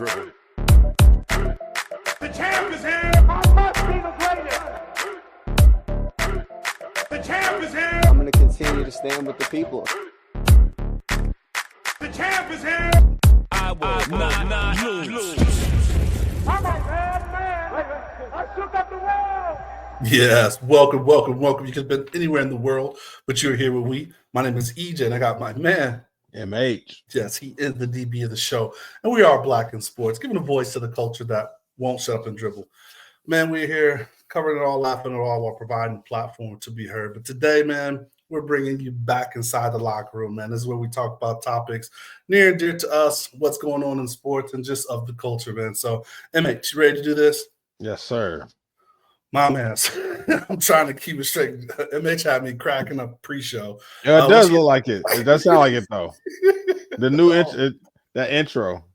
dribble. The champ is here. I must be the greatest. The champ is here. I'm going to continue to stand with the people. The champ is here. I will not lose. I'm a bad man. I shook up the world. Yes, welcome. You could have been anywhere in the world, but you're here with we. My name is EJ, and I got my man, MH. Yes, he is the DB of the show, and we are Black in Sports, giving a voice to the culture that won't shut up and dribble. Man, we're here covering it all, laughing it all, while providing a platform to be heard. But today, man, we're bringing you back inside the locker room, man. This is where we talk about topics near and dear to us, what's going on in sports, and just of the culture, man. So, MH, you ready to do this? Yes, sir. My man, I'm trying to keep it straight. MH had me cracking up pre-show. Yeah, it does look like it. It does sound like it, though. The new that intro.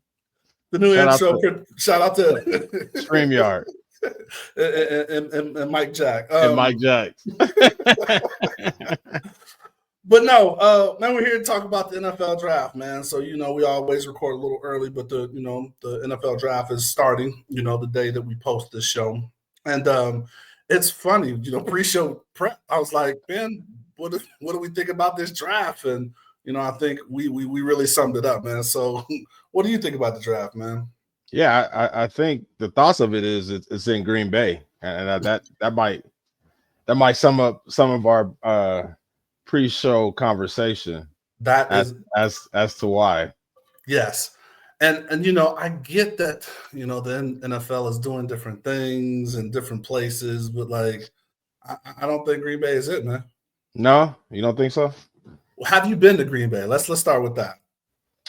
The new intro. Shout out to StreamYard and Mike Jack. And Mike Jack. But no, man, we're here to talk about the NFL draft, man. So, we always record a little early, but the NFL draft is starting, the day that we post this show. And it's funny, pre-show prep, I was like, man, what do we think about this draft? And, I think we really summed it up, man. So what do you think about the draft, man? Yeah, I think the thoughts of it is it's in Green Bay. And that might sum up some of our pre-show conversation. That is as to why. Yes. And I get that, the NFL is doing different things in different places, but like, I don't think Green Bay is it, man. No, you don't think so? Well, have you been to Green Bay? Let's start with that.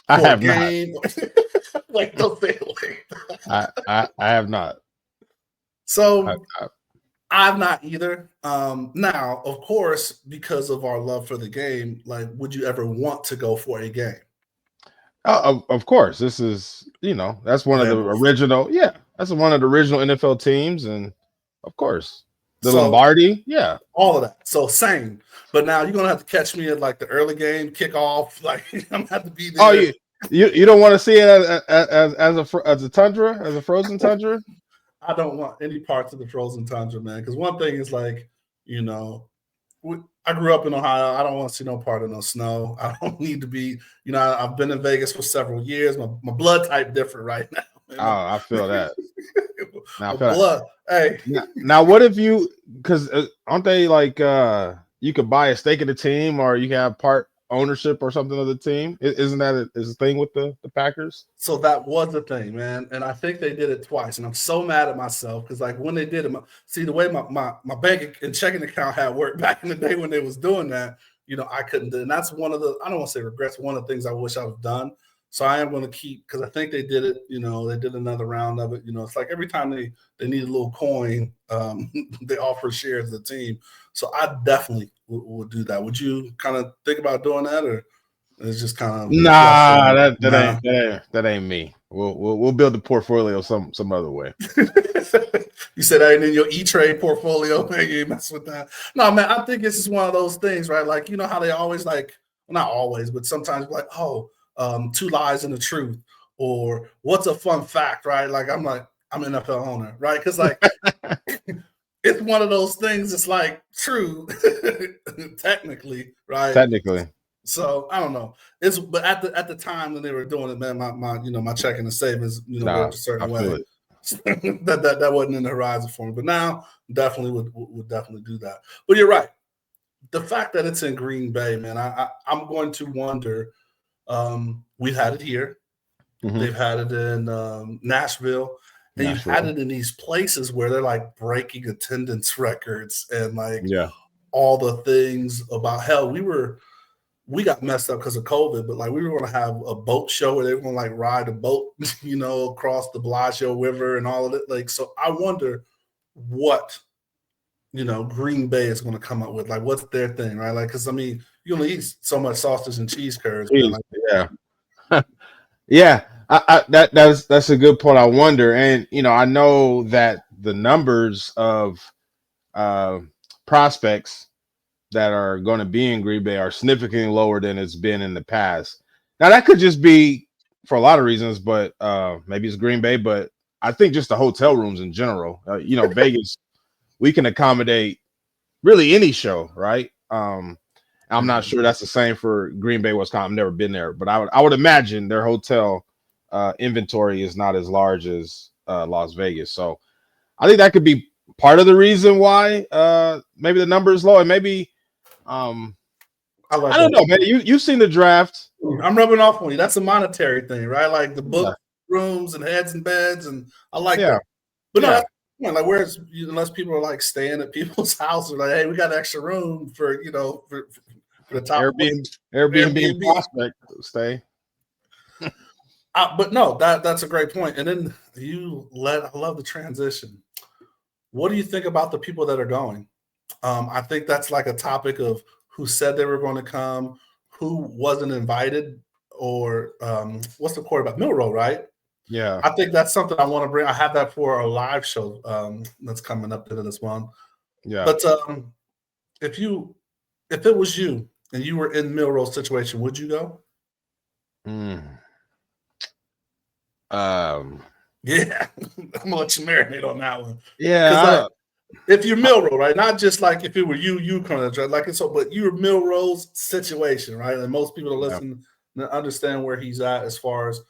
I have not. Like, don't say it. I have not. So I've not either. Now, of course, because of our love for the game, like, would you ever want to go for a game? Of course, this is that's one of the original. Yeah, that's one of the original NFL teams, and of course, the Lombardi. Yeah, all of that. So same, but now you're gonna have to catch me at like the early game kickoff. Like I'm gonna have to be there. Oh, you don't want to see it as a tundra, as a frozen tundra. I don't want any parts of the frozen tundra, man. Because one thing is like I grew up in Ohio. I don't want to see no part of no snow. I don't need to be, I've been in Vegas for several years. My blood type different right now. Man. Oh, I feel that. Hey. Now, what if because aren't they like, you could buy a stake in the team or you can have part ownership or something of the team? Isn't that a thing with the Packers? So that was the thing, man. And I think they did it twice. And I'm so mad at myself because like when they did it, see the way my bank and checking account had worked back in the day when they was doing that, I couldn't do it. And that's one of the, I don't want to say regrets, one of the things I wish I would have done. So I am going to keep, because I think they did it, they did another round of it. It's like every time they need a little coin, they offer shares of the team. So I definitely would do that. Would you kind of think about doing that, or it's just kind of that ain't me. We'll build the portfolio some other way. You said that ain't in your E-Trade portfolio, man. You ain't mess with that. No, man, I think it's just one of those things, right? Like, how they always like, well, not always, but sometimes like, two lies and the truth, or what's a fun fact, right? Like, I'm an NFL owner, right? Because like, it's one of those things. It's like true, technically, right? Technically. So I don't know. But at the time when they were doing it, man, my checking and savings, worked a certain way. that wasn't in the horizon for me. But now, definitely would definitely do that. But you're right. The fact that it's in Green Bay, man, I'm going to wonder. We've had it here. Mm-hmm. They've had it in Nashville. And you've had it in these places where they're like breaking attendance records and like all the things about hell. We got messed up because of COVID, but like we were going to have a boat show where they were going to like ride a boat, across the Bellagio River and all of it. Like, so I wonder what, Green Bay is going to come up with. Like, what's their thing, right? Like, because I mean, you only eat so much sausage and cheese curds. Like, yeah. That's a good point. I wonder, and I know that the numbers of prospects that are going to be in Green Bay are significantly lower than it's been in the past. Now that could just be for a lot of reasons, but maybe it's Green Bay, but I think just the hotel rooms in general. Vegas, we can accommodate really any show, right? I'm not sure that's the same for Green Bay, Wisconsin. I've never been there, but I would imagine their hotel inventory is not as large as Las Vegas. So I think that could be part of the reason why maybe the number is low, and maybe I don't know, man. You've seen the draft. I'm rubbing off on you. That's a monetary thing, right? Like the book rooms and heads and beds, and I like that. But no, like whereas unless people are like staying at people's houses, like, hey, we got extra room for for the top Airbnb prospect stay. But no, that's a great point. And then I love the transition. What do you think about the people that are going? I think that's like a topic of who said they were going to come, who wasn't invited, or what's the quarterback? Milroe, right? Yeah. I think that's something I want to bring. I have that for a live show that's coming up to this month. Yeah. But if it was you and you were in Milroe's situation, would you go? Yeah. I'm gonna let you marinate on that one. Yeah. If you're Milroe, right? Not just like if it were you kind of like it, but you're Milroe's situation, right? And most people that listen understand where he's at as far as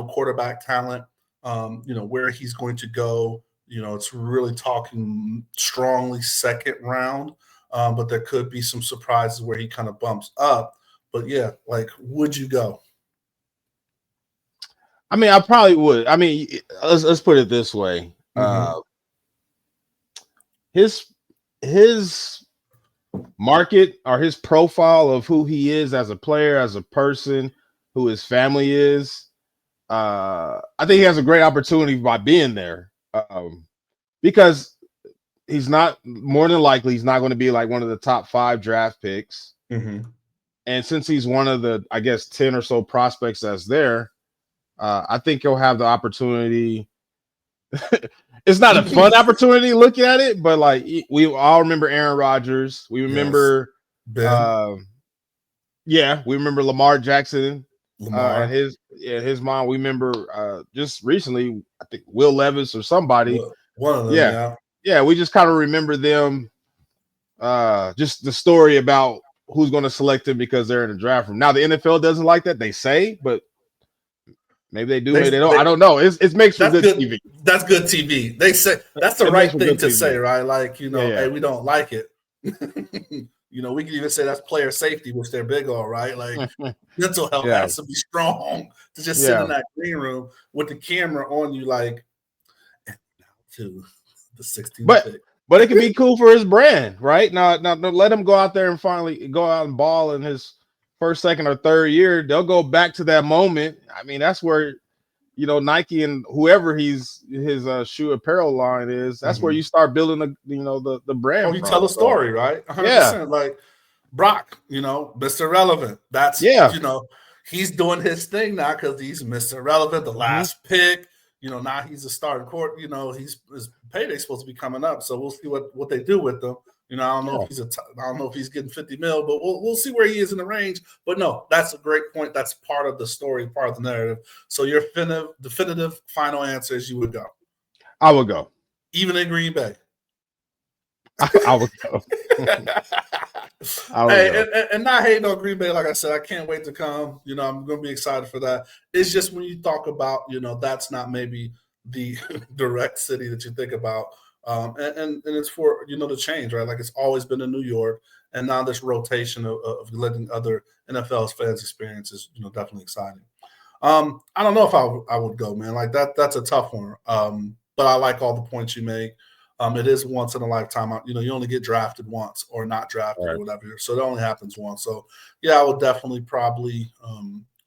quarterback talent, where he's going to go. It's really talking strongly second round, but there could be some surprises where he kind of bumps up. But yeah, like, would you go? I mean, I probably would. I mean, let's put it this way. His market or his profile of who he is as a player, as a person, who his family is, I think he has a great opportunity by being there, because he's not, more than likely, he's not going to be like one of the top 5 draft picks. And since he's one of the, I guess, 10 or so prospects that's there, I think he'll have the opportunity. It's not a fun opportunity looking at it, but like we all remember Aaron Rodgers. We remember, we remember Lamar Jackson. His mom. We remember just recently, I think Will Levis or somebody. One of them, yeah. We just kind of remember them. Just the story about who's going to select them because they're in the draft room. Now the NFL doesn't like that, they say, but maybe they do, maybe they don't. I don't know. It makes for good TV. That's good TV. They say that's the right thing to say, right? Like, hey, we don't like it. We can even say that's player safety, which they're big on, right? Like mental health has to be strong to just sit in that green room with the camera on you, like, to the 16th pick. But it can be cool for his brand, right? Now let him go out there and finally go out and ball in his first, second, or third year. They'll go back to that moment. I mean, that's where Nike and whoever his shoe apparel line is. That's where you start building the brand. You tell a story, right? 100%. Yeah, like Brock, Mr. Relevant. That's he's doing his thing now because he's Mr. Relevant, the last pick. Now he's a starting court. His payday's supposed to be coming up, so we'll see what they do with them. I don't know if I don't know if he's getting 50 mil, but we'll see where he is in the range. But no, that's a great point. That's part of the story, part of the narrative. So your definitive final answer is you would go. I would go, even in Green Bay. I would go. And not hating on Green Bay. Like I said, I can't wait to come. I'm going to be excited for that. It's just when you talk about, that's not maybe the direct city that you think about. And it's for, the change, right? Like it's always been in New York. And now this rotation of letting other NFL fans experience is, definitely exciting. I don't know if I would go, man. Like that's a tough one. But I like all the points you make. It is once in a lifetime. You only get drafted once or not drafted or whatever. So it only happens once. So, I would definitely probably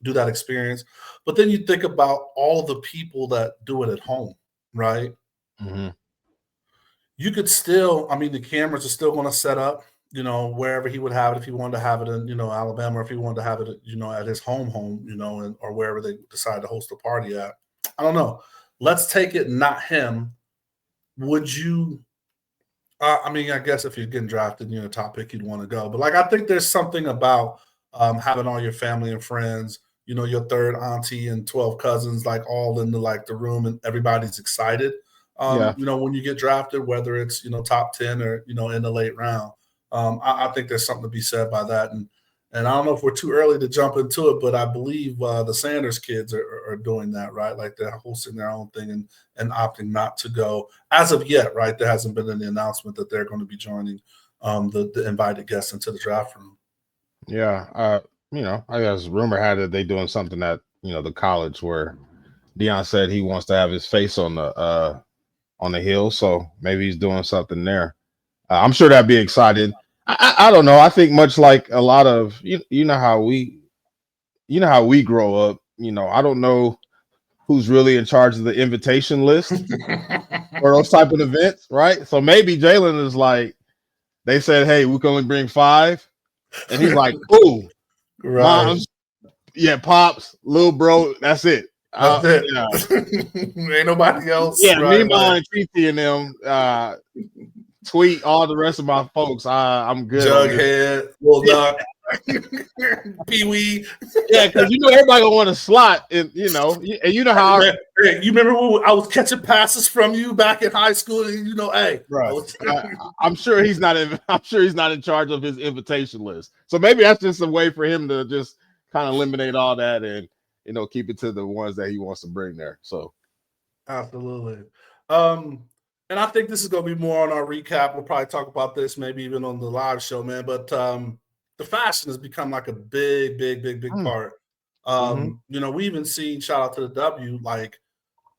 do that experience. But then you think about all the people that do it at home, right? You could still, the cameras are still going to set up, wherever he would have it, if he wanted to have it in, Alabama, or if he wanted to have it, at his home, or wherever they decide to host a party at. I don't know. Let's take it not him. Would you I guess if you're getting drafted, top pick, you'd want to go. But like I think there's something about having all your family and friends, your third auntie and 12 cousins, like all in the room, and everybody's excited. When you get drafted, whether it's, top 10 or, in the late round. I think there's something to be said by that. And I don't know if we're too early to jump into it, but I believe the Sanders kids are doing that, right? Like they're hosting their own thing and opting not to go as of yet, right? There hasn't been any announcement that they're going to be joining the invited guests into the draft room. Yeah. I guess rumor had it they doing something at, the college where Deion said he wants to have his face on the hill. So maybe he's doing something there. I'm sure that'd be exciting. I don't know. I think much like a lot of you know how we grow up. I don't know who's really in charge of the invitation list for those type of events, right? So maybe Jalen is like, they said, "Hey, we can only bring 5," and he's like, "Ooh, right. Moms, yeah, pops, little bro, that's it." That's it. Yeah. Ain't nobody else. Yeah, right, me, and TT and them. Tweet all the rest of my folks. I'm good. Jughead, Will Duck, Pee Wee. Yeah, because everybody gonna want a slot, and and how. Hey, you remember when I was catching passes from you back in high school? And hey, right. I'm sure he's not. I'm sure he's not in charge of his invitation list. So maybe that's just a way for him to just kind of eliminate all that and keep it to the ones that he wants to bring there. So, absolutely. And I think this is going to be more on our recap. We'll probably talk about this maybe even on the live show, man. But the fashion has become like a big part. We even seen, shout out to the W, like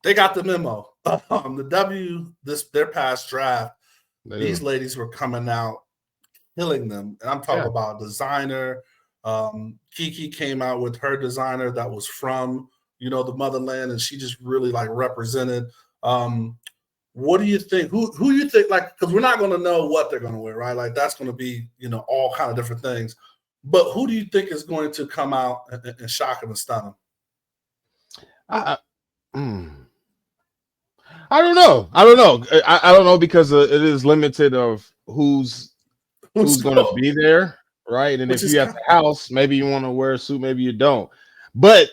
they got the memo. The W, their past draft, these ladies were coming out, killing them. And I'm talking about designer. Kiki came out with her designer that was from, the motherland, and she just really like represented. What do you think? Who you think, like, because we're not going to know what they're going to wear, right? Like that's going to be, all kind of different things. But who do you think is going to come out and shock them and stun them? I don't know. I don't know because it is limited of who's going to be there, right? And if you at the house, maybe you want to wear a suit, maybe you don't. But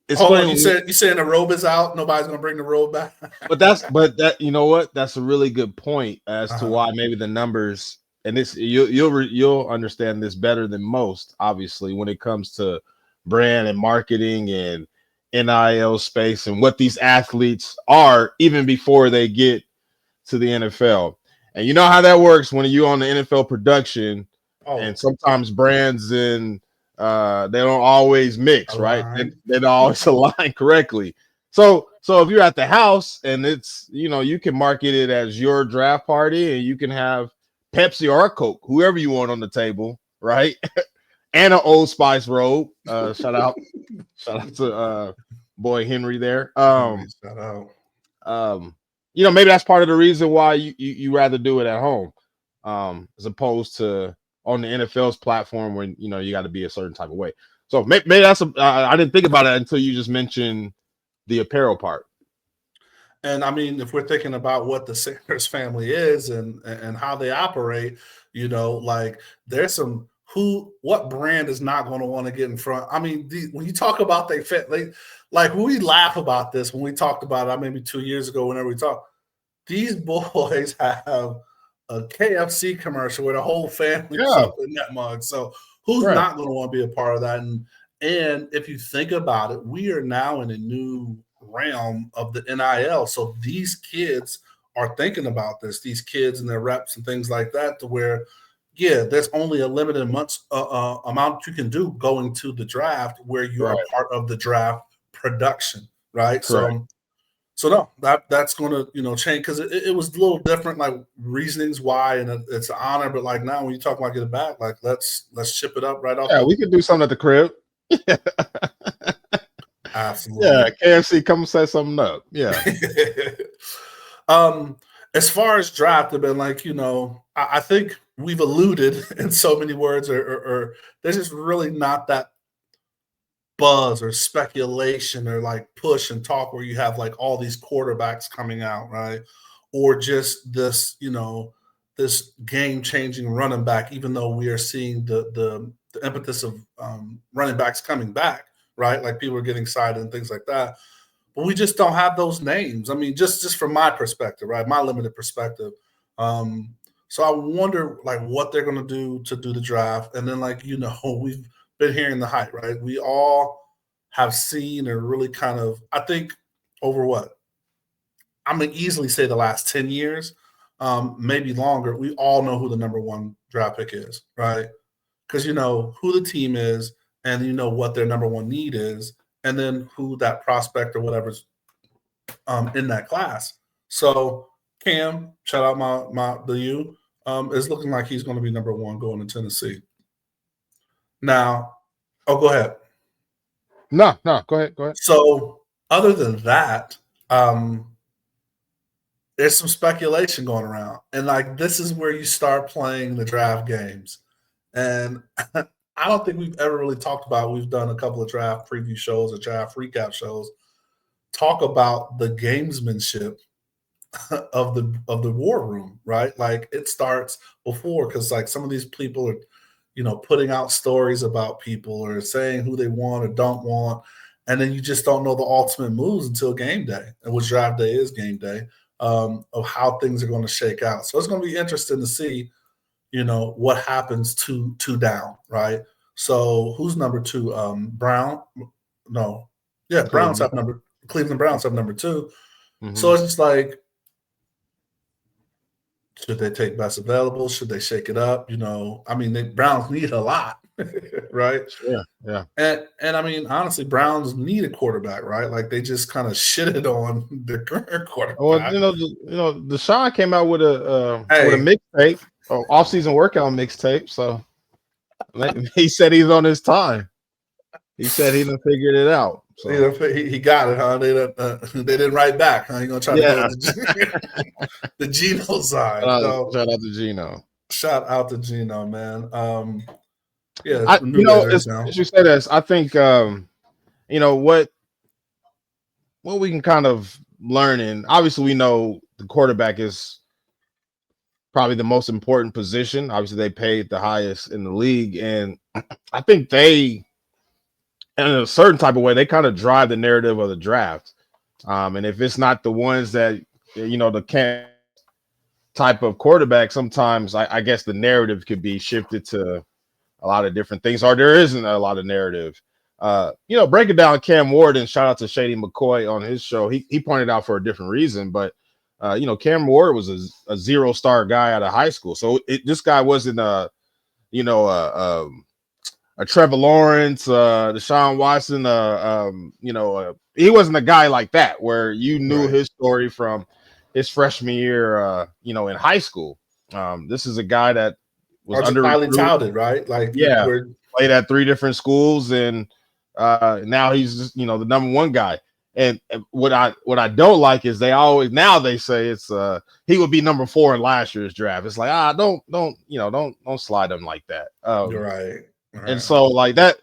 it's funny. You saying the robe is out? Nobody's gonna bring the robe back. but that you know what? That's a really good point as to why maybe the numbers, and this you'll understand this better than most, obviously, when it comes to brand and marketing and NIL space and what these athletes are even before they get to the NFL. And you know how that works when you're on the NFL production, and sometimes brands and they don't always mix, right? They don't always align correctly. So if you're at the house and it's, you can market it as your draft party and you can have Pepsi or a Coke, whoever you want on the table, right? And an Old Spice robe. Shout out to boy Henry there. Shout out. Maybe that's part of the reason why you rather do it at home, as opposed to on the NFL's platform when you got to be a certain type of way. So maybe that's I didn't think about it until you just mentioned the apparel part. And I mean, if we're thinking about what the Sanders family is and how they operate, like there's what brand is not going to want to get in front? I mean, when you talk about like when we laugh about this, when we talked about it maybe 2 years ago, whenever we talked, these boys have a KFC commercial with a whole family in that mug. So who's not going to want to be a part of that? And if you think about it, we are now in a new realm of the NIL. So these kids are thinking about this, these kids and their reps and things like that, to where, there's only a limited amount you can do going to the draft where you are part of the draft production, right? Correct. So no, that's going to change because it was a little different, like reasonings why, and it's an honor. But like now, when you talk about get it back, like let's ship it up right off. Yeah, we could do something at the crib. Absolutely. Yeah, KFC, come set something up. Yeah. As far as draft, I've been like, I think we've alluded in so many words, or there's just really not that buzz or speculation or like push and talk where you have like all these quarterbacks coming out, right? Or just this, this game-changing running back, even though we are seeing the impetus of running backs coming back, right? Like people are getting excited and things like that. But we just don't have those names. I mean, just from my perspective, right? My limited perspective. So I wonder like what they're going to do the draft. And then like, we've been hearing the hype, right? We all have seen and really kind of, I think over what? I'm going to easily say the last 10 years, maybe longer. We all know who the number one draft pick is, right? Because you know who the team is and you know what their number one need is, and then who that prospect or whatever's in that class. So Cam, shout out the U, is looking like he's going to be number one going to Tennessee. Now, go ahead. No, go ahead. So other than that, there's some speculation going around. And like this is where you start playing the draft games. And I don't think we've ever really talked about, we've done a couple of draft preview shows or draft recap shows, talk about the gamesmanship of the war room, right? Like it starts before, because like some of these people are, putting out stories about people or saying who they want or don't want. And then you just don't know the ultimate moves until game day, and which draft day is game day, of how things are going to shake out. So it's going to be interesting to see, what happens two down, right? So who's number two? Brown? No. Yeah, Cleveland Browns have number 2. Mm-hmm. So it's just like, should they take best available? Should they shake it up? I mean, the Browns need a lot, right? Yeah. And I mean, honestly, Browns need a quarterback, right? Like they just kind of shitted on the current quarterback. Well, Deshaun came out with a mixtape, off-season workout mixtape. So he said he's on his time. He said he done figured it out. So. He got it, huh? They didn't write back, huh? You're gonna try to go the Geno side. Shout out to Geno. Shout out to Geno, man. As you say this, I think what we can kind of learn, and obviously we know the quarterback is probably the most important position. Obviously, they paid the highest in the league, and I think they, in a certain type of way, they kind of drive the narrative of the draft. And if it's not the ones that, the camp type of quarterback, sometimes I guess the narrative could be shifted to a lot of different things, or there isn't a lot of narrative. Breaking down Cam Ward, and shout out to Shady McCoy on his show. He pointed out for a different reason, but Cam Ward was a 0-star guy out of high school. So this guy wasn't a Trevor Lawrence, Deshaun Watson, he wasn't a guy like that where you knew his story from his freshman year, in high school. This is a guy that was highly touted, right? Like, played at 3 different schools, and now he's just, the number one guy. And what I don't like is they say it's he would be number 4 in last year's draft. It's like don't slide him like that. You're right. And so like that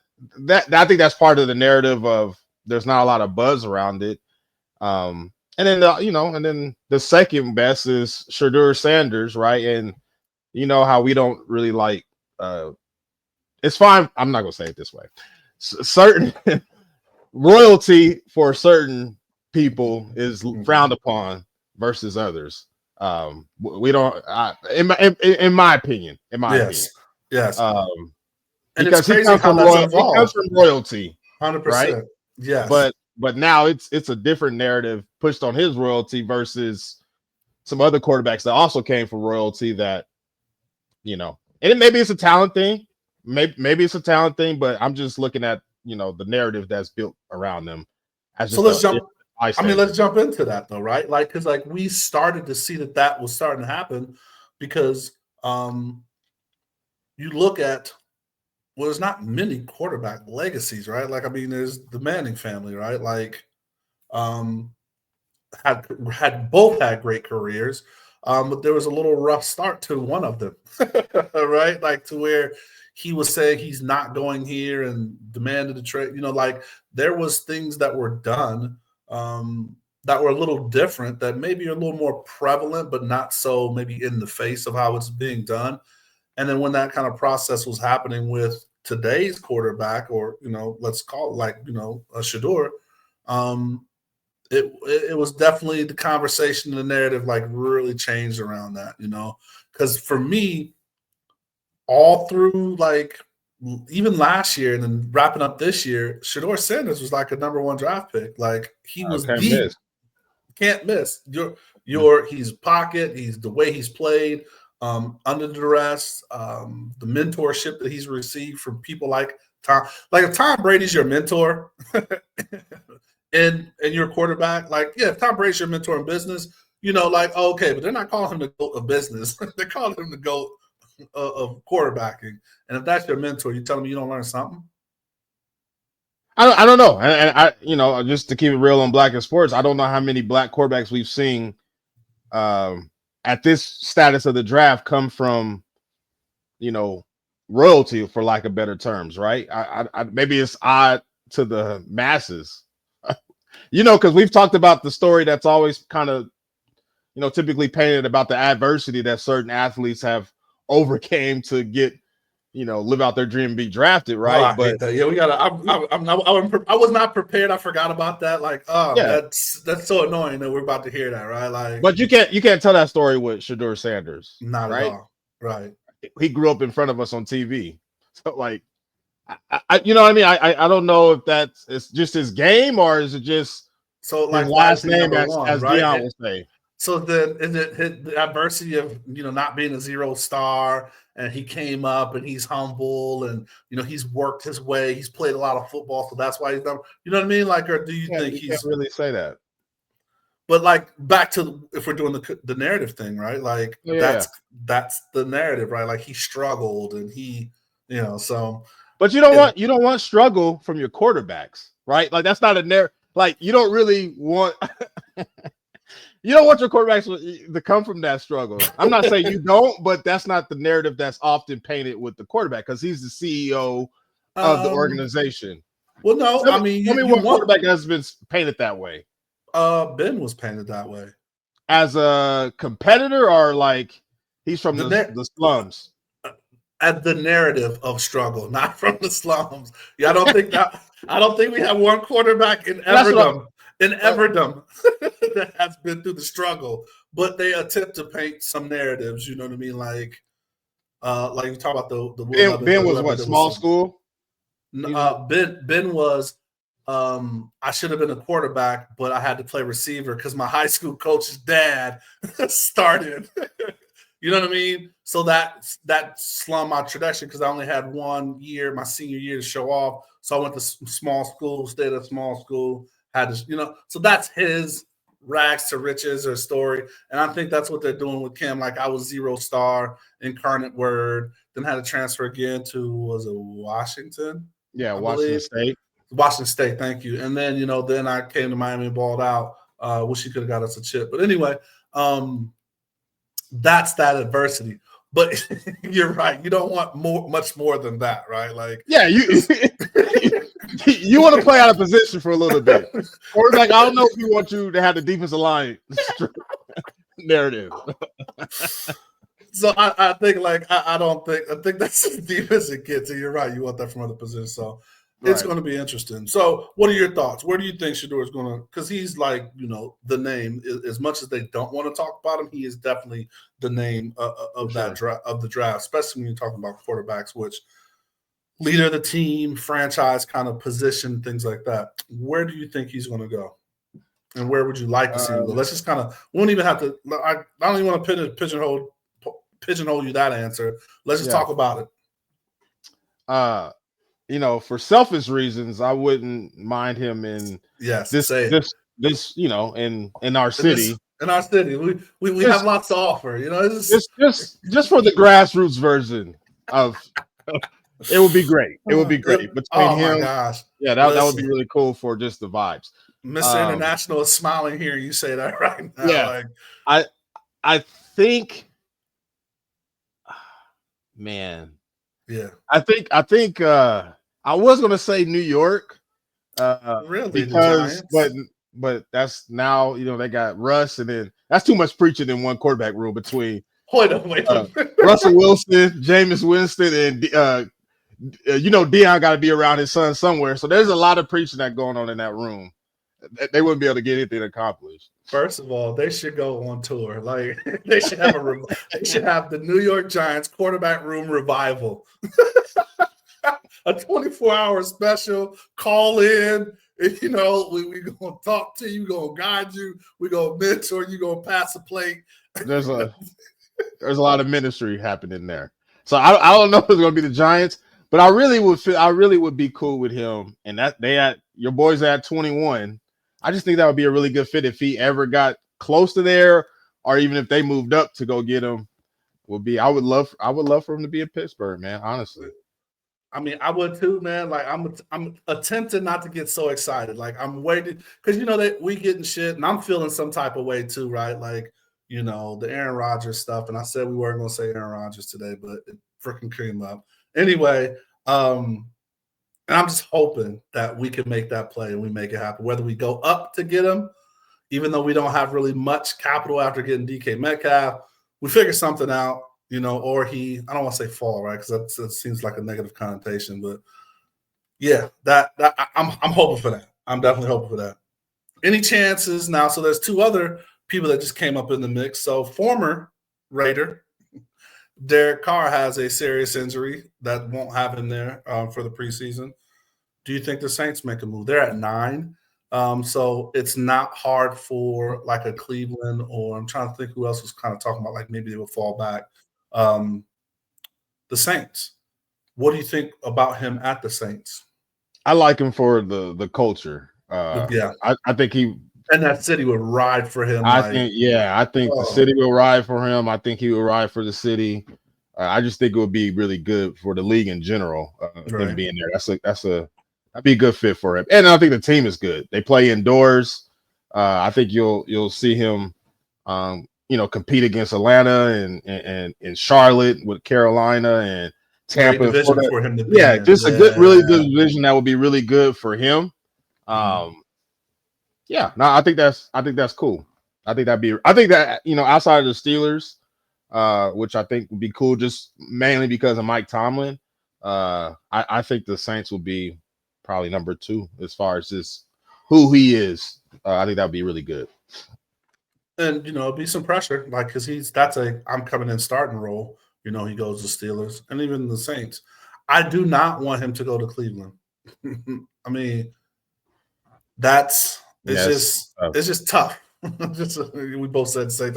I think that's part of the narrative of there's not a lot of buzz around it. And then the second best is Shedeur Sanders, right? And how we don't really like it's fine. I'm not gonna say it this way. Certain royalty for certain people is frowned upon versus others. We don't in my opinion. Yes. And because he comes from royalty, 100%. Right? Yes. But now it's a different narrative pushed on his royalty versus some other quarterbacks that also came from royalty that, and maybe it's a talent thing. Maybe it's a talent thing, but I'm just looking at, the narrative that's built around them. So let's jump into that though, right? Like, because like we started to see that was starting to happen because you look at, well, there's not many quarterback legacies, right? Like, I mean, there's the Manning family, right? Like, both had great careers, but there was a little rough start to one of them, right? Like to where he was saying he's not going here and demanded a trade. Like there was things that were done that were a little different, that maybe are a little more prevalent, but not so maybe in the face of how it's being done. And then when that kind of process was happening with today's quarterback, or let's call it like a Shedeur, it was definitely the conversation, the narrative like really changed around that, because for me, all through like even last year and then wrapping up this year, Shedeur Sanders was like a number 1 draft pick. Like he was can't miss. He's pocket. He's the way he's played under duress, the mentorship that he's received from people like Tom. Like if Tom Brady's your mentor and your quarterback, like if Tom Brady's your mentor in business, like okay, but they're not calling him the GOAT of business. They're calling him the GOAT of quarterbacking. And if that's your mentor, you telling me you don't learn something? I don't know. And I just to keep it real on Black in Sports, I don't know how many black quarterbacks we've seen at this status of the draft come from, royalty, for lack of better terms, right? I maybe it's odd to the masses, because we've talked about the story that's always kind of, typically painted about the adversity that certain athletes have overcame to get, live out their dream and be drafted, right? Oh, I hate that. Yeah, we gotta. I was not prepared. I forgot about that. Like, that's so annoying that we're about to hear that, right? Like, but you can't tell that story with Shedeur Sanders, not right? At all. Right. He grew up in front of us on TV, so like, I you know what I mean? I don't know if it's just his game or is it just so like his last name as right? Deion will say. So then is it the adversity of not being a 0 star, and he came up and he's humble and he's worked his way, he's played a lot of football, so that's why he's done. You know what I mean? Like, or do you think he's can't really say that? But like back to if we're doing the narrative thing, right? Like that's the narrative, right? Like he struggled and he, so. But you don't want struggle from your quarterbacks, right? Like that's not a narrative. Like you don't really want. You don't want your quarterbacks to come from that struggle. I'm not saying you don't, but that's not the narrative that's often painted with the quarterback because he's the CEO of the organization. Well, no, tell me what quarterback has been painted that way. Ben was painted that way as a competitor, or like he's from the slums. At the narrative of struggle, not from the slums. Yeah, I don't think we have one quarterback in Everdom. That has been through the struggle, but they attempt to paint some narratives. You know what I mean? Like you talk about the Ben was what, small school? Ben was. I should have been a quarterback, but I had to play receiver because my high school coach's dad started. You know what I mean? So that slummed my trajectory because I only had 1 year, my senior year, to show off. So I went to small school, stayed at small school. Had to, so that's his rags to riches or story. And I think that's what they're doing with Kim. Like I was 0 star, incarnate word, then had to transfer again to, was it Washington? Yeah, Washington State. Washington State, thank you. And then, then I came to Miami and balled out. Wish he could have got us a chip. But anyway, that's that adversity. But you're right. You don't want much more than that, right? Like, yeah, you want to play out of position for a little bit, or like I don't know if you want you to have the defensive line narrative. So I think like I think that's as deep as it gets. And you're right. You want that from other positions. So it's going to be interesting. So what are your thoughts? Where do you think Shedeur is going to? Because he's like the name. As much as they don't want to talk about him, he is definitely the name of the draft, especially when you're talking about quarterbacks, which leader of the team, franchise kind of position, things like that. Where do you think he's going to go? And where would you like to see him go? Let's just kind of, we won't even have to, I don't even want to pigeonhole you that answer. Let's just talk about it. For selfish reasons, I wouldn't mind him in this in our city. In our city. We have lots to offer. Just for the grassroots version of it would be great. It would be great. Between him, my gosh. Yeah, that would be really cool for just the vibes. Mr. International is smiling here. You say that right now. Yeah. I think, man. Yeah. I think I was gonna say New York. Really? Because but that's now, they got Russ, and then that's too much preaching in one quarterback room between wait a minute. Russell Wilson, Jameis Winston, and Deion got to be around his son somewhere. So there's a lot of preaching that going on in that room. They wouldn't be able to get anything accomplished. First of all, they should go on tour. Like they should have they should have the New York Giants quarterback room revival. A 24-hour special. Call in. We gonna talk to you. We gonna guide you. We gonna mentor you. Gonna pass the plate. There's a lot of ministry happening there. So I don't know if it's gonna be the Giants, but I really would be cool with him. And that your boys at 21. I just think that would be a really good fit if he ever got close to there, or even if they moved up to go get him. I would love for him to be in Pittsburgh, man. Honestly, I mean, I would too, man. Like I'm attempting not to get so excited. Like I'm waiting because that we getting shit, and I'm feeling some type of way too, right? Like the Aaron Rodgers stuff, and I said we weren't going to say Aaron Rodgers today, but it freaking came up anyway. And I'm just hoping that we can make that play and we make it happen. Whether we go up to get him, even though we don't have really much capital after getting DK Metcalf, we figure something out, or I don't want to say fall, right? Because that seems like a negative connotation. But yeah, that I'm hoping for that. I'm definitely hoping for that. Any chances now? So there's two other people that just came up in the mix. So former Raider Derek Carr has a serious injury that won't have him there for the preseason. Do you think the Saints make a move? They're at 9. So it's not hard for like a Cleveland, or I'm trying to think who else was kind of talking about like maybe they will fall back. The Saints. What do you think about him at the Saints? I like him for the culture. I think he and that city would ride for him. I think the city will ride for him. I think he will ride for the city. I just think it would be really good for the league in general. Him being there, that'd be a good fit for him. And I think the team is good. They play indoors. I think you'll see him, compete against Atlanta and Charlotte with Carolina and Tampa. For him to be in. Really good division that would be really good for him. I think that's cool. I think that outside of the Steelers, which I think would be cool, just mainly because of Mike Tomlin. I think the Saints will be probably number 2 as far as just who he is. I think that would be really good. And it'll be some pressure, like because that's a I'm coming in starting role. He goes to Steelers and even the Saints. I do not want him to go to Cleveland. I mean, it's just tough. We both said the same.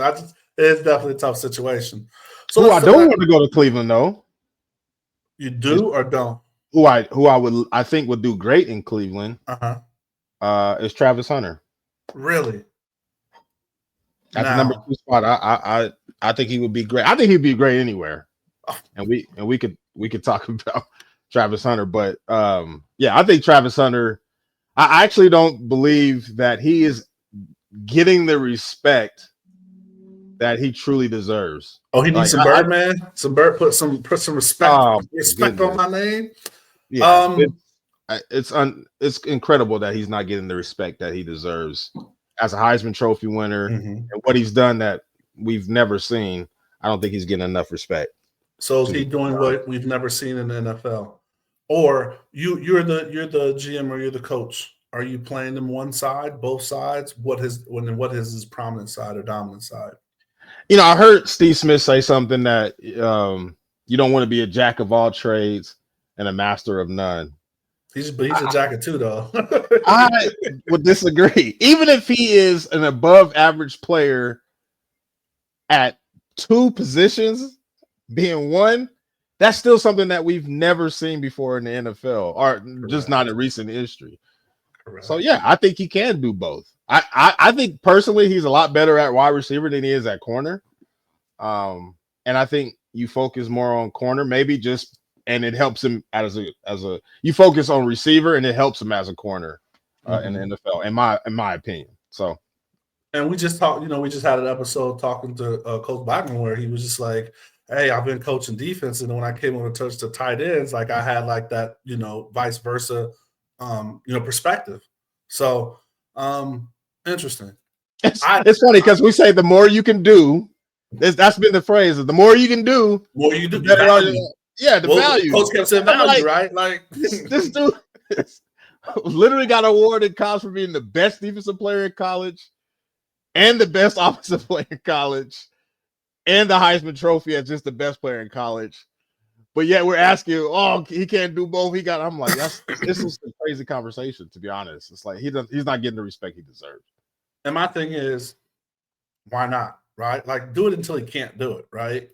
It's definitely a tough situation. So I don't want to go to Cleveland, though. You do or don't? Who I think would do great in Cleveland. Is Travis Hunter. Really? At the number 2 spot, I think he would be great. I think he'd be great anywhere. And we could talk about Travis Hunter, but I think Travis Hunter. I actually don't believe that he is getting the respect that he truly deserves. Oh, he needs some bird, man. Some bird. Put some respect on my name. Yeah, it's incredible that he's not getting the respect that he deserves as a Heisman Trophy winner, and what he's done that we've never seen. I don't think he's getting enough respect. So is he doing what we've never seen in the NFL? Or you're the GM or you're the coach? Are you playing them one side, both sides? What is his prominent side or dominant side? I heard Steve Smith say something that you don't want to be a jack of all trades and a master of none. He's a jack of two, though. I would disagree. Even if he is an above average player at 2 positions, being one, that's still something that we've never seen before in the NFL, or just not in recent history. Correct. So I think he can do both. I think personally he's a lot better at wide receiver than he is at corner. And I think you focus more on corner, and it helps him as a you focus on receiver, and it helps him as a corner in the NFL, in my opinion. So, and we just talked. We just had an episode talking to Coach Bachman where he was just like, "Hey, I've been coaching defense, and when I came over to touch the tight ends, like I had like that, vice versa, perspective." So, interesting. It's funny because we say the more you can do. That's been the phrase. The more you can do, more you do. better. Yeah, the value. Coach kept saying value, right? Like this dude literally got awarded college for being the best defensive player in college and the best offensive player in college and the Heisman Trophy as just the best player in college. But yet we're asking, oh, he can't do both. I'm like, this is a crazy conversation, to be honest. It's like he's not getting the respect he deserves. And my thing is, why not? Right? Like, do it until he can't do it, right?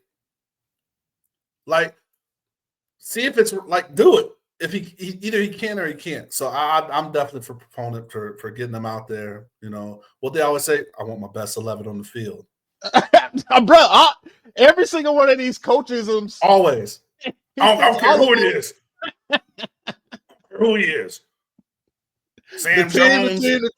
Like, see if it's like, do it. If he either he can or he can't. So I'm definitely for proponent for getting them out there. You know what they always say: I want my best 11 on the field. Bro, every single one of these coaches, always. I don't care who it is. Who he is. Sam Jones, the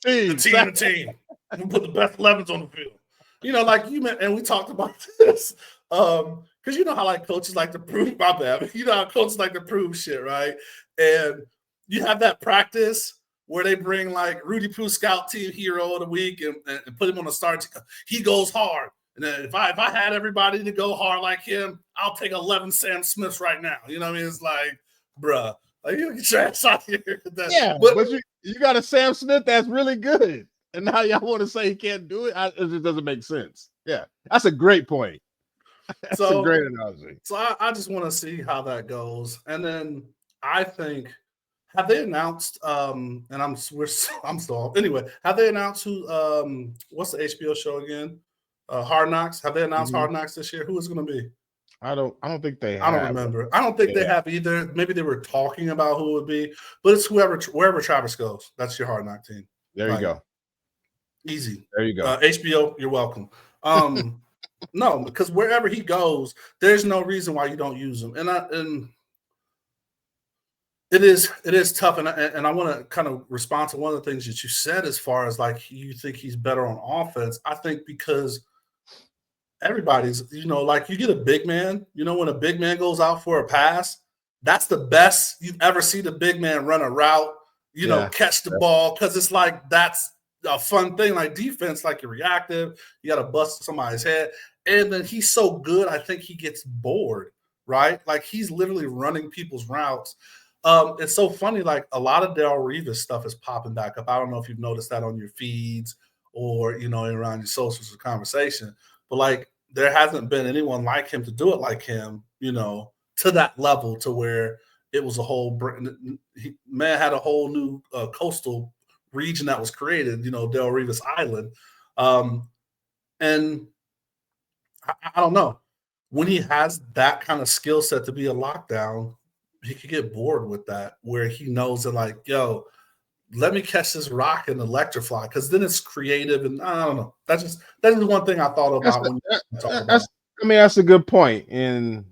team. We put the best 11s on the field. You know, like you meant, and we talked about this. Because you know how like coaches like to prove my bad. You know how coaches like to prove shit, right? And you have that practice where they bring like Rudy Poo Scout Team Hero of the Week and put him on the start team. He goes hard. And then if I had everybody to go hard like him, I'll take 11 Sam Smiths right now. You know what I mean? It's like, bruh, like you get your ass out here. But you got a Sam Smith that's really good. And now y'all want to say he can't do it? It just doesn't make sense. Yeah, that's a great point. That's a great analogy. So I just want to see how that goes. And then I think, have they announced, and I'm stalled. Anyway, have they announced who, what's the HBO show again? Hard Knocks. Have they announced Hard Knocks this year? Who is it going to be? I don't think they have. I don't remember. I don't think they have either. Maybe they were talking about who it would be, but it's wherever Travis goes. That's your Hard Knock team. There you go. Easy. There you go. HBO, you're welcome. No, because wherever he goes, there's no reason why you don't use him. And it is tough. And I want to kind of respond to one of the things that you said as far as like you think he's better on offense. I think because everybody's, you know, like you get a big man, you know, when a big man goes out for a pass, that's the best you've ever seen a big man run a route, you know, catch the ball. Because it's like that's a fun thing, like defense, like you're reactive, you got to bust somebody's head. And then he's so good, I think he gets bored, right? Like he's literally running people's routes. It's so funny, like a lot of Darrelle Revis stuff is popping back up. I don't know if you've noticed that on your feeds or, you know, around your socials or conversation, but like there hasn't been anyone like him to do it like him, you know, to that level to where it was a whole – man had a whole new coastal region that was created, you know, Darrelle Revis Island. And I don't know. When he has that kind of skill set to be a lockdown, he could get bored with that, where he knows that, like, yo, let me catch this rock and electrify, because then it's creative. And I don't know. That is one thing I thought about. That's a good point. And,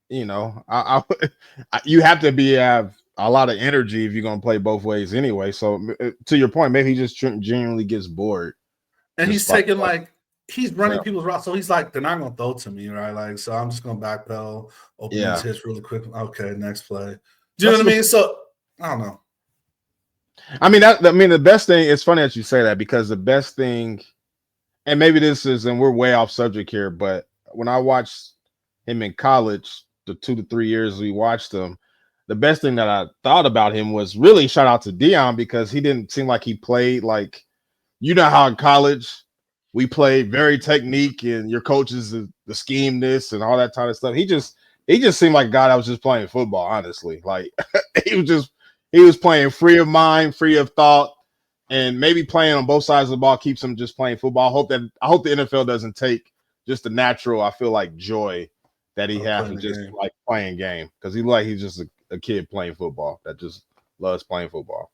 you know, you have to have a lot of energy if you're going to play both ways anyway. So to your point, maybe he just genuinely gets bored. And he's taking he's running people's routes. So he's like, they're not going to throw to me, right? Like, so I'm just going to backpedal, open these hits really quick. Okay, next play. Do you know what I mean? So I don't know. I mean, the best thing, it's funny that you say that, because the best thing, and maybe this is, and we're way off subject here, but when I watched him in college, the 2 to 3 years we watched him, the best thing that I thought about him was really shout out to Dion, because he didn't seem like he played like, you know how in college we play very technique and your coaches the scheme this and all that kind of stuff. He just seemed like a guy that was just playing football, honestly. Like he was playing free of mind, free of thought, and maybe playing on both sides of the ball keeps him just playing football. I hope the NFL doesn't take just the natural, I feel like, joy that he has from just like playing game, because he's just a kid playing football that just loves playing football.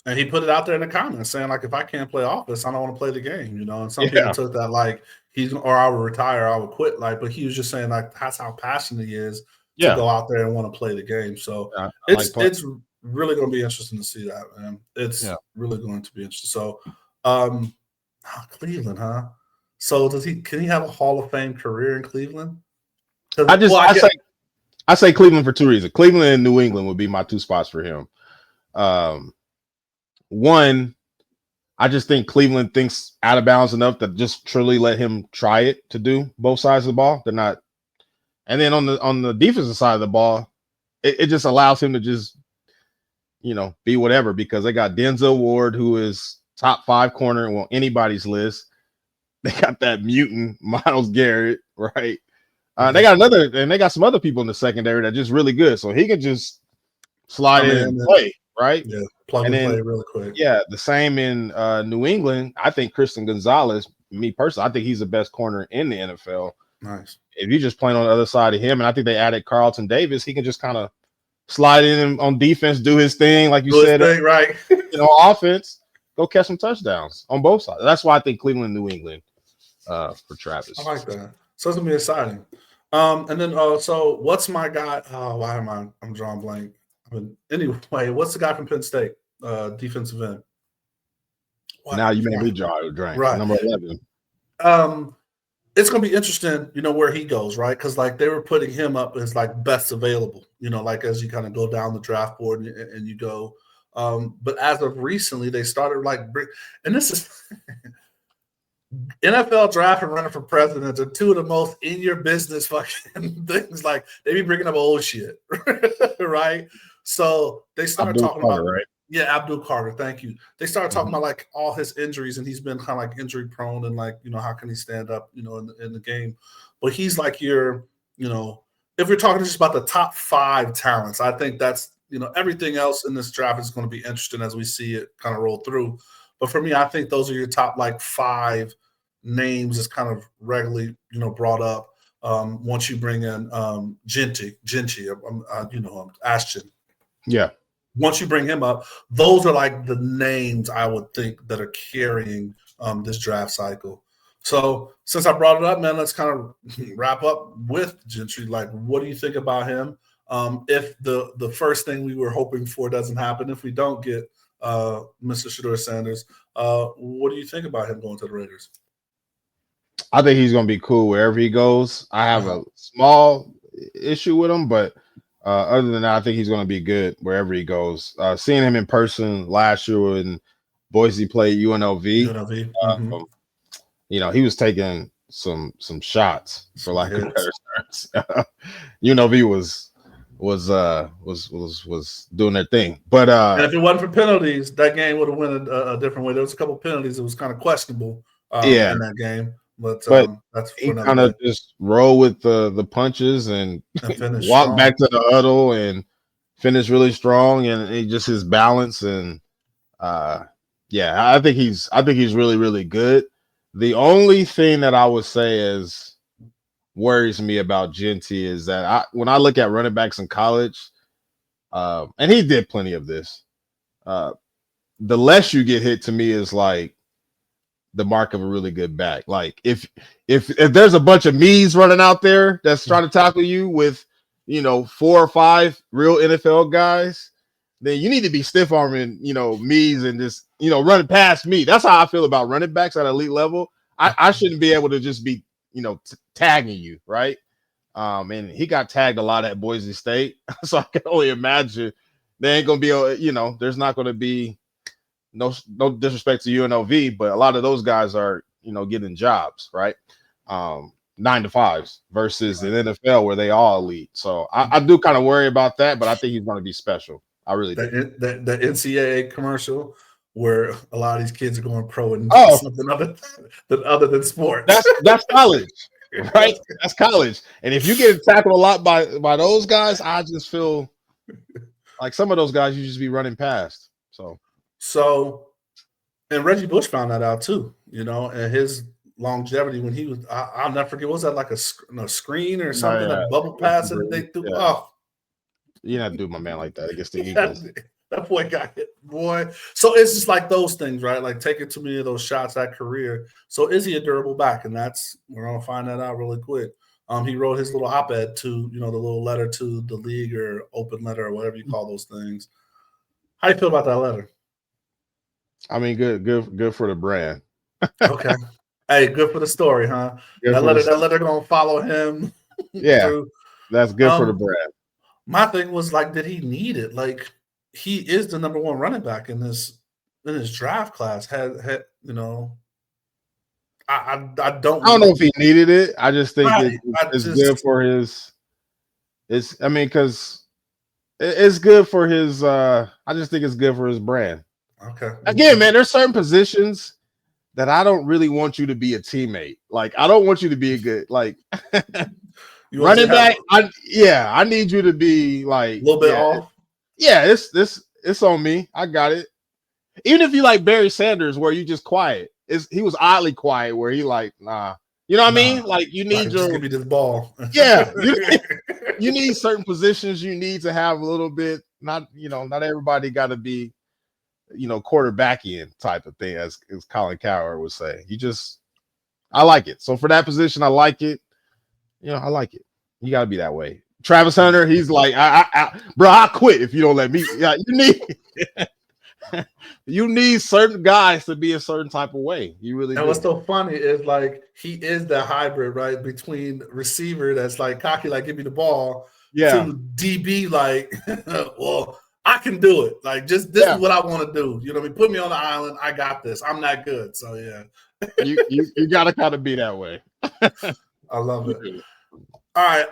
And he put it out there in the comments saying, like, if I can't play offense, I don't want to play the game, you know. And some people took that like I would retire, I would quit. Like, but he was just saying like that's how passionate he is to go out there and want to play the game. So it's really going to be interesting to see that, man. It's really going to be interesting. So Cleveland, huh? So can he have a Hall of Fame career in Cleveland? I say Cleveland for two reasons. Cleveland and New England would be my two spots for him. One, I just think Cleveland thinks out of bounds enough to just truly let him try it to do both sides of the ball. They're not And then on the defensive side of the ball, it just allows him to just, be whatever, because they got Denzel Ward, who is top 5 corner on anybody's list. They got that mutant Myles Garrett, right? They got some other people in the secondary that are just really good. So he could just slide in and play, right? Yeah, plug and play really quick. Yeah, the same in New England. I think Christian Gonzalez, me personally, I think he's the best corner in the NFL. Nice. If you just playing on the other side of him, and I think they added Carlton Davis, he can just kind of slide in on defense, do his thing, like you said, right? Offense, go catch some touchdowns on both sides. That's why I think Cleveland, New England, for Travis. I like that. So it's gonna be exciting. And then so what's my guy? Oh, why am I'm drawing blank. Anyway, what's the guy from Penn State? Defensive end. Now you made me draw a drink. Right. Number 11. It's gonna be interesting, where he goes, right? Because like they were putting him up as like best available, like as you kind of go down the draft board and you go. But as of recently, they started and this is NFL draft and running for president are two of the most in your business fucking things. Like they be bringing up old shit, right? So they started talking about, right? Yeah, Abdul Carter. Thank you. They started talking about like all his injuries, and he's been kind of like injury prone, and like how can he stand up, in the game? But he's like your, if we're talking just about the top 5 talents, I think that's everything else in this draft is going to be interesting as we see it kind of roll through. But for me, I think those are your top like 5 names is kind of regularly brought up. Once you bring in Genty, Ashton. Yeah. Once you bring him up, those are like the names I would think that are carrying this draft cycle. So since I brought it up, man, let's kind of wrap up with Gentry. Like, what do you think about him? If the first thing we were hoping for doesn't happen, if we don't get Mr. Shedeur Sanders, what do you think about him going to the Raiders? I think he's going to be cool wherever he goes. I have a small issue with him, but other than that, I think he's going to be good wherever he goes. Seeing him in person last year when Boise played UNLV, he was taking some shots, for lack of better terms. UNLV was doing their thing, but and if it wasn't for penalties, that game would have went a different way. There was a couple of penalties that was kind of questionable in that game. But that's he kind of just roll with the punches and walk back to the huddle and finish really strong, and just his balance and I think he's really, really good. The only thing that I would say worries me about Genty is that when I look at running backs in college, and he did plenty of this, the less you get hit to me is like the mark of a really good back. Like if there's a bunch of me's running out there that's trying to tackle you with 4 or 5 real NFL guys, then you need to be stiff arming me's and just running past me. That's how I feel about running backs at elite level. I shouldn't be able to just be tagging you, right? And he got tagged a lot at Boise State, so I can only imagine there ain't gonna be there's not gonna be no disrespect to UNLV, but a lot of those guys are, getting jobs, right? 9-to-5s versus the NFL where they all elite. So I do kind of worry about that, but I think he's going to be special. I really do. The NCAA commercial where a lot of these kids are going pro and something other than sports. That's college, right? That's college. And if you get tackled a lot by those guys, I just feel like some of those guys you just be running past. So, and Reggie Bush found that out too, and his longevity when he was, I'll never forget, what was that, like a screen or something, a bubble pass that they threw? You not do my man like that against the Eagles. That boy got hit, boy. So it's just like those things, right? Like taking too many of those shots that career. So is he a durable back? And we're going to find that out really quick. He wrote his little op-ed to, the little letter to the league or open letter or whatever you call those things. How do you feel about that letter? I mean, good for the brand. Okay. Hey, good for the story, huh? That letter gonna follow him. Yeah, that's good for the brand. My thing was like, did he need it? Like, he is the number 1 running back in his draft class. I don't know if he needed it. I just think it's good for his Because it's good for his. I just think it's good for his brand. Okay. Again, man, there's certain positions that I don't really want you to be a teammate. Like, I don't want you to be a good running back. I need you to be like a little bit off. Yeah, it's on me. I got it. Even if you like Barry Sanders, where you just quiet. He was oddly quiet, where he like, nah. You know what I mean? Like, you need just give me this ball. Yeah. You need certain positions. You need to have a little bit. Not everybody got to be, quarterbackian type of thing, as Colin Cowherd would say. I like it. So for that position, I like it. I like it. You got to be that way. Travis Hunter, he's like, bro, I'll quit if you don't let me. Yeah, you need certain guys to be a certain type of way. You really. And what's so funny is like he is the hybrid, right, between receiver that's like cocky, like give me the ball, to DB, like, well, I can do it. Like, just this is what I want to do. You know what I mean? Put me on the island. I got this. I'm not good. So yeah. you gotta kind of be that way. I love it. All right.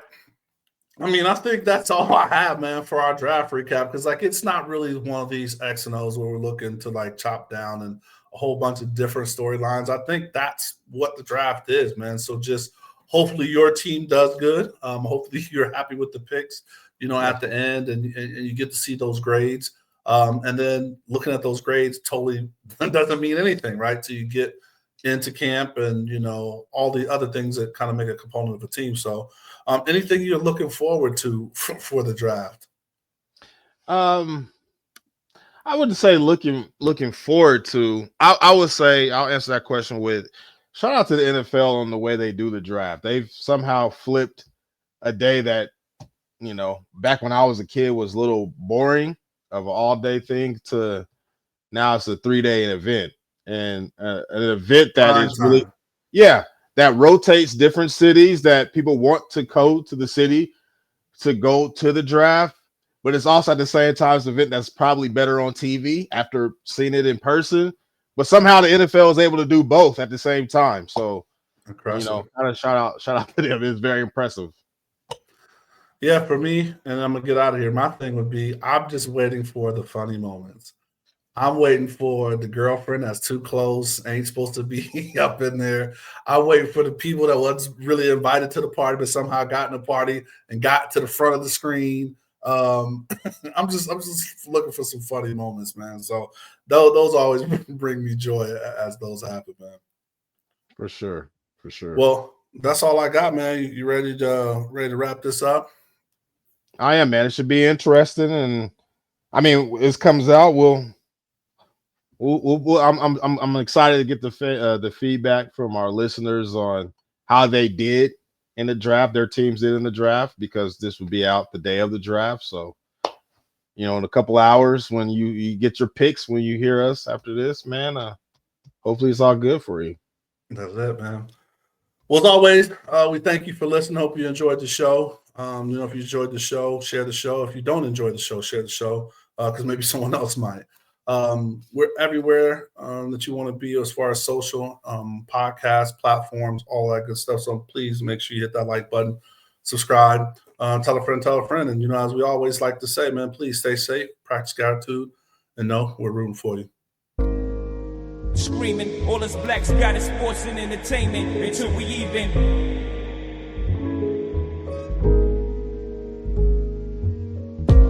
I mean, I think that's all I have, man, for our draft recap, because like it's not really one of these X and O's where we're looking to like chop down and a whole bunch of different storylines. I think that's what the draft is, man. So just hopefully your team does good. Hopefully you're happy with the picks, at the end, and you get to see those grades. And then looking at those grades totally doesn't mean anything, right? So you get into camp and, all the other things that kind of make a component of a team. So anything you're looking forward to for the draft? I wouldn't say looking forward to. I would say I'll answer that question with shout out to the NFL on the way they do the draft. They've somehow flipped a day that, back when I was a kid was a little boring of an all-day thing to now it's a 3-day event. And an event that is really, that rotates different cities that people want to go to the city to go to the draft. But it's also at the same time an event that's probably better on TV after seeing it in person. But somehow the NFL is able to do both at the same time. So, kind of shout out to them. It's very impressive. Yeah, for me, and I'm gonna get out of here. My thing would be I'm just waiting for the funny moments. I'm waiting for the girlfriend that's too close, ain't supposed to be up in there. I'm waiting for the people that wasn't really invited to the party, but somehow got in the party and got to the front of the screen. I'm just looking for some funny moments, man. So those always bring me joy as those happen, man. For sure. Well, that's all I got, man. You ready to wrap this up? I am, man. It should be interesting, and I mean, it comes out. I'm excited to get the feedback from our listeners on how they did in the draft, their teams did in the draft, because this will be out the day of the draft. So, in a couple hours when you get your picks, when you hear us after this, man, hopefully it's all good for you. That's it, man. Well, as always, we thank you for listening. Hope you enjoyed the show. If you enjoyed the show, share the show. If you don't enjoy the show, share the show, because maybe someone else might. We're everywhere that you want to be as far as social, podcast platforms, all that good stuff. So please make sure you hit that like button, subscribe, tell a friend. And, as we always like to say, man, please stay safe, practice gratitude, and know we're rooting for you. Screaming, all us blacks got is sports and entertainment until we even.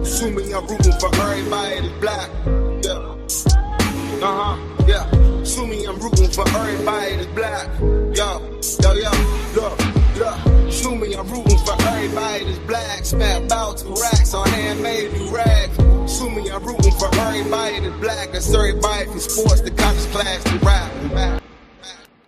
Assuming I'm rooting for everybody that's black. Yeah. Assuming I'm rooting for everybody that's black. Yo. Look. Assuming I'm rooting for everybody that's black. Spent about 2 racks on handmade new rags. Assuming I'm rooting for everybody that's black. That's everybody from sports to college class to rap.